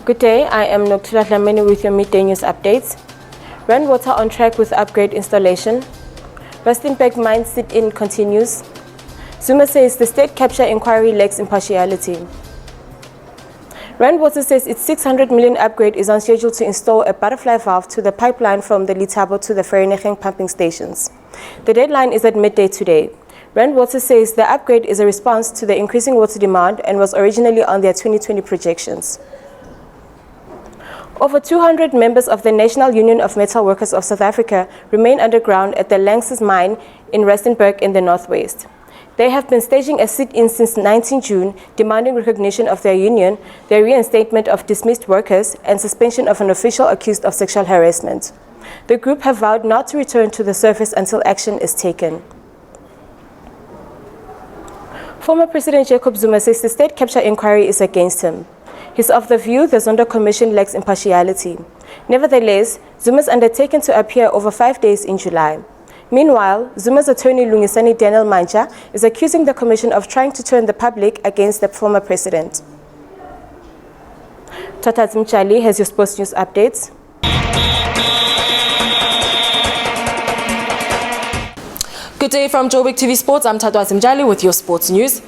Good day, I am Noktula Dlamini with your midday news updates. Rainwater on track with upgrade installation. Rustenburg mine sit-in continues. Zuma says the state capture inquiry lacks impartiality. Rainwater says its 600 million upgrade is on schedule to install a butterfly valve to the pipeline from the Litabo to the Vereeniging pumping stations. The deadline is at midday today. Rainwater says the upgrade is a response to the increasing water demand and was originally on their 2020 projections. Over 200 members of the National Union of Metal Workers of South Africa remain underground at the Lanxess mine in Rustenburg in the northwest. They have been staging a sit-in since 19 June, demanding recognition of their union, the reinstatement of dismissed workers, and suspension of an official accused of sexual harassment. The group have vowed not to return to the surface until action is taken. Former President Jacob Zuma says the state capture inquiry is against him. He's of the view the Zondo Commission lacks impartiality. Nevertheless, Zuma's undertaken to appear over 5 days in July. Meanwhile, Zuma's attorney Lungisani Daniel Mancha is accusing the commission of trying to turn the public against the former president. Tata Zimchali has your sports news updates. Good day from Joburgtv Sports. I'm Tata Zimchali with your sports news.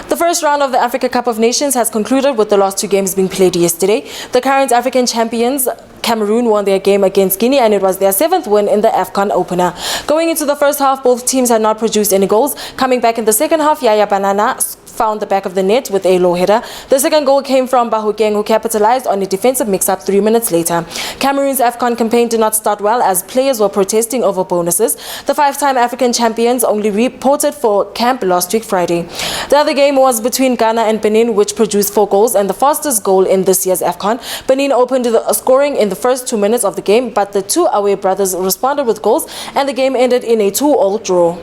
The first round of the Africa Cup of Nations has concluded with the last two games being played yesterday. The current African champions, Cameroon, won their game against Guinea and it was their 7th win in the AFCON opener. Going into the first half, both teams had not produced any goals. Coming back in the second half, Yaya Banana found the back of the net with a low header. The second goal came from Bahukeng, who capitalized on a defensive mix-up 3 minutes later. Cameroon's AFCON campaign did not start well as players were protesting over bonuses. The 5-time African champions only reported for camp last week Friday. The other game was between Ghana and Benin, which produced 4 goals and the fastest goal in this year's AFCON. Benin opened the scoring in the first 2 minutes of the game, but the two away brothers responded with goals and the game ended in a 2-2 draw.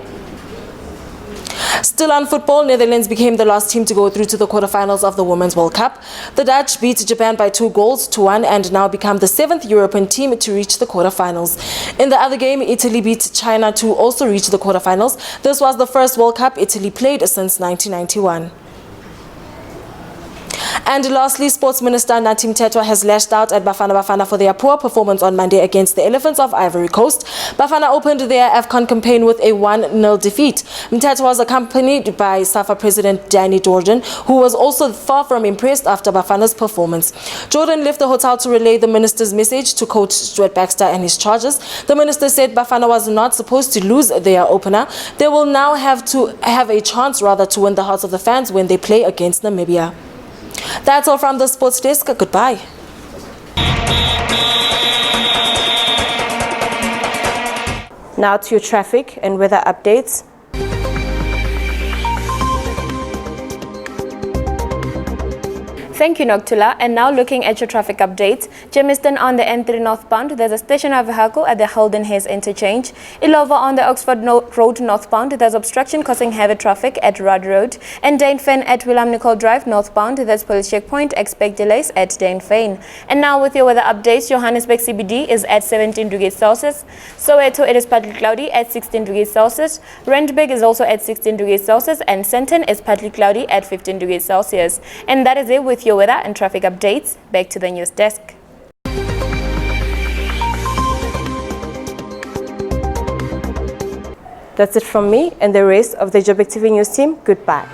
Still on football, Netherlands became the last team to go through to the quarterfinals of the Women's World Cup. The Dutch beat Japan by 2-1 and now become the 7th European team to reach the quarterfinals. In the other game, Italy beat China to also reach the quarterfinals. This was the first World Cup Italy played since 1991. And lastly, Sports Minister Nathi Mthethwa has lashed out at Bafana for their poor performance on Monday against the Elephants of Ivory Coast. Bafana opened their AFCON campaign with a 1-0 defeat. Mthethwa was accompanied by SAFA President Danny Jordan, who was also far from impressed after Bafana's performance. Jordan left the hotel to relay the minister's message to coach Stuart Baxter and his charges. The minister said Bafana was not supposed to lose their opener. They will now have a chance to win the hearts of the fans when they play against Namibia. That's all from the sports desk. Goodbye. Now to your traffic and weather updates. Thank you, Noktula. And now looking at your traffic updates. Germiston on the N3 northbound, there's a stationary vehicle at the Holden Hayes interchange. Ilova on the Oxford Road northbound, there's obstruction causing heavy traffic at Rudd Road. And Dainfern at William Nicol Drive northbound, there's police checkpoint, expect delays at Dainfern. And now with your weather updates, Johannesburg CBD is at 17 degrees Celsius. Soweto, it is partly cloudy at 16 degrees Celsius. Randburg is also at 16 degrees Celsius. And Sandton is partly cloudy at 15 degrees Celsius. And that is it with your weather and traffic updates. Back to the news desk. That's it from me and the rest of the Joburgtv news team. Goodbye.